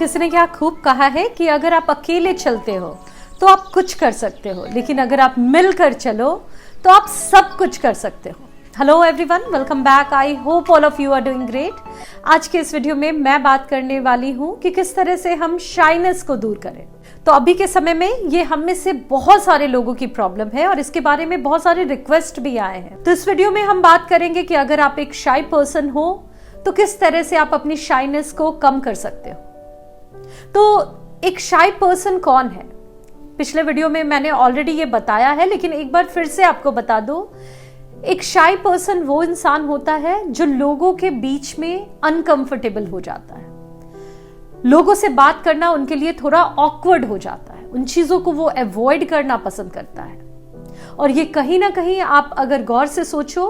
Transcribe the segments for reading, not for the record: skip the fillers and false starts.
किसी ने क्या खूब कहा है कि अगर आप अकेले चलते हो तो आप कुछ कर सकते हो, लेकिन अगर आप मिलकर चलो तो आप सब कुछ कर सकते हो। Hello everyone, welcome back. I hope all of you are doing great. आज के इस वीडियो में मैं बात करने वाली हूँ कि किस तरह से हम शाइनेस को दूर करें। तो अभी के समय में ये हम में से बहुत सारे लोगों की प्रॉब्लम है और इसके बारे में बहुत सारे रिक्वेस्ट भी आए हैं। तो इस वीडियो में हम बात करेंगे कि अगर आप एक शाई पर्सन हो तो किस तरह से आप अपनी शाइनेस को कम कर सकते हो। तो एक शाई पर्सन कौन है? पिछले वीडियो में मैंने ऑलरेडी ये बताया है, लेकिन एक बार फिर से आपको बता दो। एक शाई पर्सन वो इंसान होता है जो लोगों के बीच में अनकंफर्टेबल हो जाता है। लोगों से बात करना उनके लिए थोड़ा ऑकवर्ड हो जाता है। उन चीजों को वो अवॉइड करना पसंद करता है। और ये कहीं ना कहीं आप अगर गौर से सोचो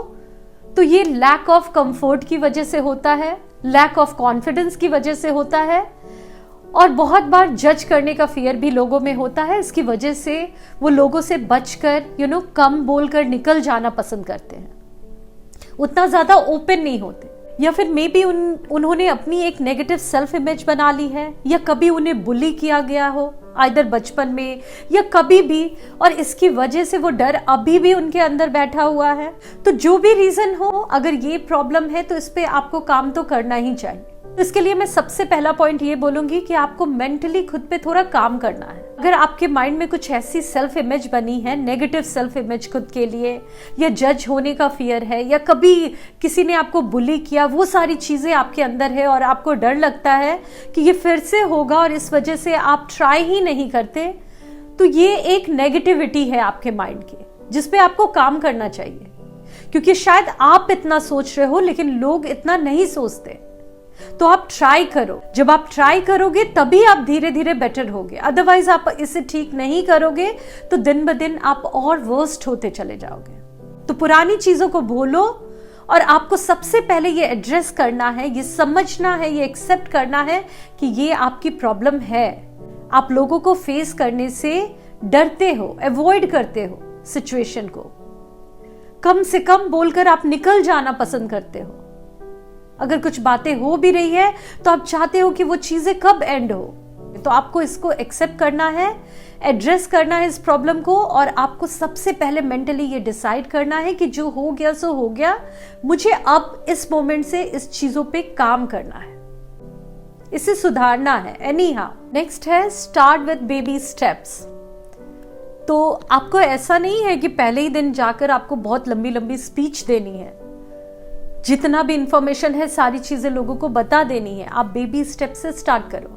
तो ये लैक ऑफ कंफर्ट की वजह से होता है, लैक ऑफ कॉन्फिडेंस की वजह से होता है, और बहुत बार जज करने का फियर भी लोगों में होता है। इसकी वजह से वो लोगों से बचकर कम बोलकर निकल जाना पसंद करते हैं, उतना ज्यादा ओपन नहीं होते। या फिर मे बी उन्होंने अपनी एक नेगेटिव सेल्फ इमेज बना ली है, या कभी उन्हें बुली किया गया हो आइदर बचपन में या कभी भी, और इसकी वजह से वो डर अभी भी उनके अंदर बैठा हुआ है। तो जो भी रीजन हो, अगर ये प्रॉब्लम है तो इस पे आपको काम तो करना ही चाहिए। इसके लिए मैं सबसे पहला पॉइंट ये बोलूंगी कि आपको मेंटली खुद पे थोड़ा काम करना है। अगर आपके माइंड में कुछ ऐसी सेल्फ इमेज बनी है, नेगेटिव सेल्फ इमेज खुद के लिए, या जज होने का फियर है, या कभी किसी ने आपको बुली किया, वो सारी चीजें आपके अंदर है और आपको डर लगता है कि ये फिर से होगा और इस वजह से आप ट्राई ही नहीं करते, तो ये एक नेगेटिविटी है आपके माइंड की, जिसपे आपको काम करना चाहिए। क्योंकि शायद आप इतना सोच रहे हो लेकिन लोग इतना नहीं सोचते। तो आप ट्राई करो। जब आप ट्राई करोगे तभी आप धीरे धीरे बेटर होगे। अदरवाइज आप इसे ठीक नहीं करोगे तो दिन ब दिन आप और वर्स्ट होते चले जाओगे। तो पुरानी चीजों को भूलो और आपको सबसे पहले ये एड्रेस करना है, ये समझना है, ये एक्सेप्ट करना है कि ये आपकी प्रॉब्लम है। आप लोगों को फेस करने से डरते हो, अवॉइड करते हो सिचुएशन को। कम से कम बोलकर आप निकल जाना पसंद करते हो। अगर कुछ बातें हो भी रही है तो आप चाहते हो कि वो चीजें कब एंड हो। तो आपको इसको एक्सेप्ट करना है, एड्रेस करना है इस प्रॉब्लम को, और आपको सबसे पहले मेंटली ये डिसाइड करना है कि जो हो गया सो हो गया, मुझे अब इस मोमेंट से इस चीजों पे काम करना है, इसे सुधारना है। एनी हाउ, नेक्स्ट है स्टार्ट विद बेबी स्टेप्स। तो आपको ऐसा नहीं है कि पहले ही दिन जाकर आपको बहुत लंबी लंबी स्पीच देनी है, जितना भी इंफॉर्मेशन है सारी चीजें लोगों को बता देनी है। आप बेबी स्टेप से स्टार्ट करो,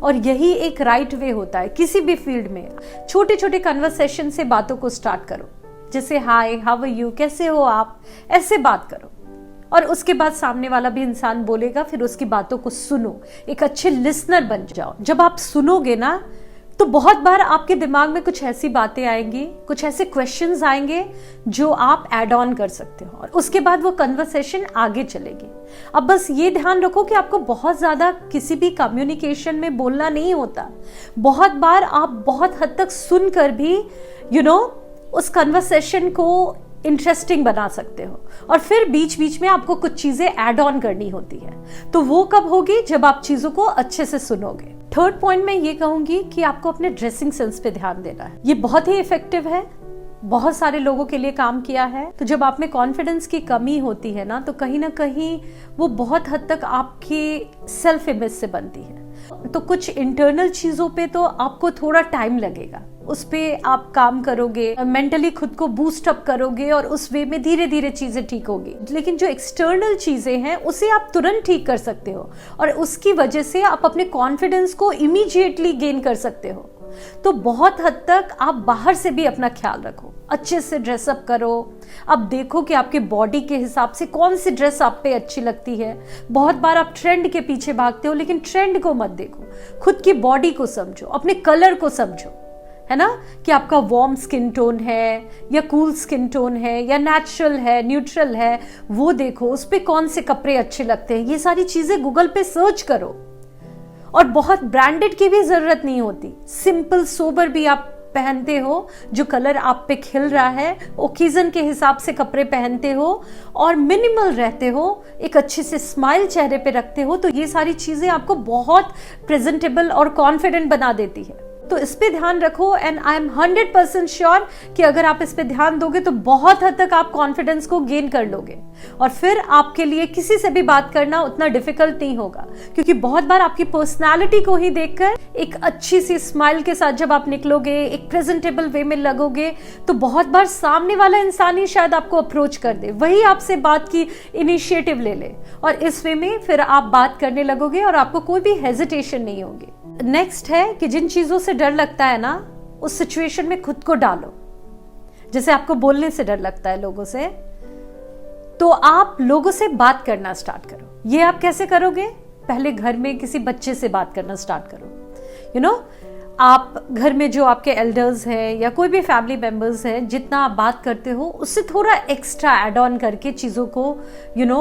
और यही एक राइट वे होता है किसी भी फील्ड में। छोटे छोटे कन्वर्सेशन से बातों को स्टार्ट करो, जैसे हाय, हाउ आर यू, कैसे हो आप, ऐसे बात करो। और उसके बाद सामने वाला भी इंसान बोलेगा, फिर उसकी बातों को सुनो, एक अच्छे लिसनर बन जाओ। जब आप सुनोगे ना तो बहुत बार आपके दिमाग में कुछ ऐसी बातें आएंगी, कुछ ऐसे क्वेश्चंस आएंगे जो आप ऐड ऑन कर सकते हो, और उसके बाद वो कन्वर्सेशन आगे चलेगी। अब बस ये ध्यान रखो कि आपको बहुत ज्यादा किसी भी कम्युनिकेशन में बोलना नहीं होता। बहुत बार आप बहुत हद तक सुनकर भी उस कन्वर्सेशन को इंटरेस्टिंग बना सकते हो, और फिर बीच बीच में आपको कुछ चीजें ऐड ऑन करनी होती है। तो वो कब होगी? जब आप चीजों को अच्छे से सुनोगे। थर्ड पॉइंट मैं ये कहूंगी कि आपको अपने ड्रेसिंग सेंस पे ध्यान देना है। ये बहुत ही इफेक्टिव है, बहुत सारे लोगों के लिए काम किया है। तो जब आप में कॉन्फिडेंस की कमी होती है ना, तो कहीं ना कहीं वो बहुत हद तक आपके सेल्फ इमेज से बनती है। तो कुछ इंटरनल चीजों पे तो आपको थोड़ा टाइम लगेगा, उस पे आप काम करोगे, मेंटली खुद को बूस्ट अप करोगे, और उस वे में धीरे धीरे चीजें ठीक होगी। लेकिन जो एक्सटर्नल चीजें हैं उसे आप तुरंत ठीक कर सकते हो, और उसकी वजह से आप अपने कॉन्फिडेंस को इमीडिएटली गेन कर सकते हो। तो बहुत हद तक आप बाहर से भी अपना ख्याल रखो, अच्छे से ड्रेसअप करो। अब देखो कि आपके बॉडी के हिसाब से कौन सी ड्रेस आप पे अच्छी लगती है। बहुत बार आप ट्रेंड के पीछे भागते हो, लेकिन ट्रेंड को मत देखो, खुद की बॉडी को समझो, अपने कलर को समझो, है ना, कि आपका वार्म स्किन टोन है या कूल स्किन टोन है या नेचुरल है, न्यूट्रल है, वो देखो, उस पे कौन से कपड़े अच्छे लगते हैं। ये सारी चीजें गूगल पे सर्च करो, और बहुत ब्रांडेड की भी जरूरत नहीं होती, सिंपल सोबर भी आप पहनते हो, जो कलर आप पे खिल रहा है, ओकेजन के हिसाब से कपड़े पहनते हो और मिनिमल रहते हो, एक अच्छे से स्माइल चेहरे पे रखते हो, तो ये सारी चीजें आपको बहुत प्रेजेंटेबल और कॉन्फिडेंट बना देती है। तो इस पे ध्यान रखो एंड आई एम 100% श्योर कि अगर आप इस पे ध्यान दोगे तो बहुत हद तक आप कॉन्फिडेंस को गेन कर लोगे और फिर आपके लिए किसी से भी बात करना उतना डिफिकल्ट नहीं होगा, क्योंकि बहुत बार आपकी पर्सनालिटी को ही देखकर एक अच्छी सी स्माइल के साथ जब आप निकलोगे, एक प्रेजेंटेबल वे में लगोगे, तो बहुत बार सामने वाला इंसान ही शायद आपको अप्रोच कर दे, वही आपसे बात की इनिशिएटिव ले ले और इस वे में फिर आप बात करने लगोगे और आपको कोई भी हेजिटेशन नहीं होगी। नेक्स्ट है कि जिन चीजों से डर लगता है ना, उस सिचुएशन में खुद को डालो। जैसे आपको बोलने से डर लगता है लोगों से, तो आप लोगों से बात करना स्टार्ट करो। ये आप कैसे करोगे? पहले घर में किसी बच्चे से बात करना स्टार्ट करो। आप घर में जो आपके एल्डर्स हैं या कोई भी फैमिली मेंबर्स हैं, जितना आप बात करते हो उससे थोड़ा एक्स्ट्रा एड ऑन करके चीज़ों को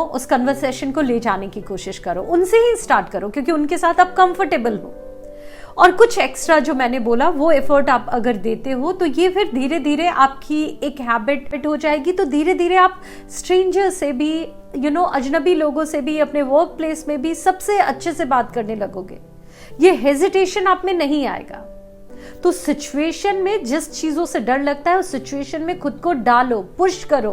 उस कन्वर्सेशन को ले जाने की कोशिश करो। उनसे ही स्टार्ट करो क्योंकि उनके साथ आप कंफर्टेबल हो। और कुछ एक्स्ट्रा जो मैंने बोला वो एफर्ट आप अगर देते हो तो ये फिर धीरे धीरे आपकी एक हैबिट हो जाएगी। तो धीरे धीरे आप स्ट्रेंजर से भी अजनबी लोगों से भी, अपने वर्क प्लेस में भी सबसे अच्छे से बात करने लगोगे। ये हेजिटेशन आप में नहीं आएगा। तो सिचुएशन में जिस चीजों से डर लगता है उस सिचुएशन में खुद को डालो, पुश करो,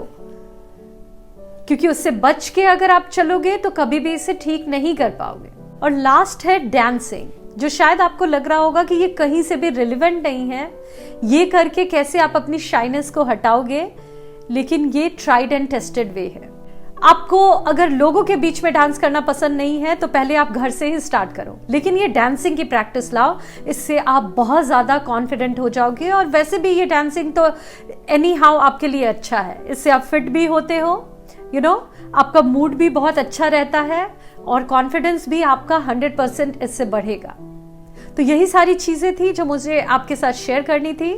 क्योंकि उससे बच के अगर आप चलोगे तो कभी भी इसे ठीक नहीं कर पाओगे। और लास्ट है डांसिंग, जो शायद आपको लग रहा होगा कि ये कहीं से भी रिलेवेंट नहीं है, ये करके कैसे आप अपनी शाइनेस को हटाओगे, लेकिन ये ट्राइड एंड टेस्टेड वे है। आपको अगर लोगों के बीच में डांस करना पसंद नहीं है तो पहले आप घर से ही स्टार्ट करो, लेकिन ये डांसिंग की प्रैक्टिस लाओ, इससे आप बहुत ज्यादा कॉन्फिडेंट हो जाओगे। और वैसे भी ये डांसिंग तो एनी हाउ आपके लिए अच्छा है, इससे आप फिट भी होते हो, आपका मूड भी बहुत अच्छा रहता है और कॉन्फिडेंस भी आपका 100% इससे बढ़ेगा। तो यही सारी चीजें थी जो मुझे आपके साथ शेयर करनी थी।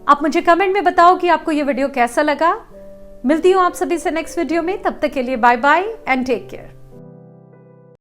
आप मुझे कमेंट में बताओ कि आपको ये वीडियो कैसा लगा। मिलती हूँ आप सभी से नेक्स्ट वीडियो में, तब तक के लिए bye bye and take care.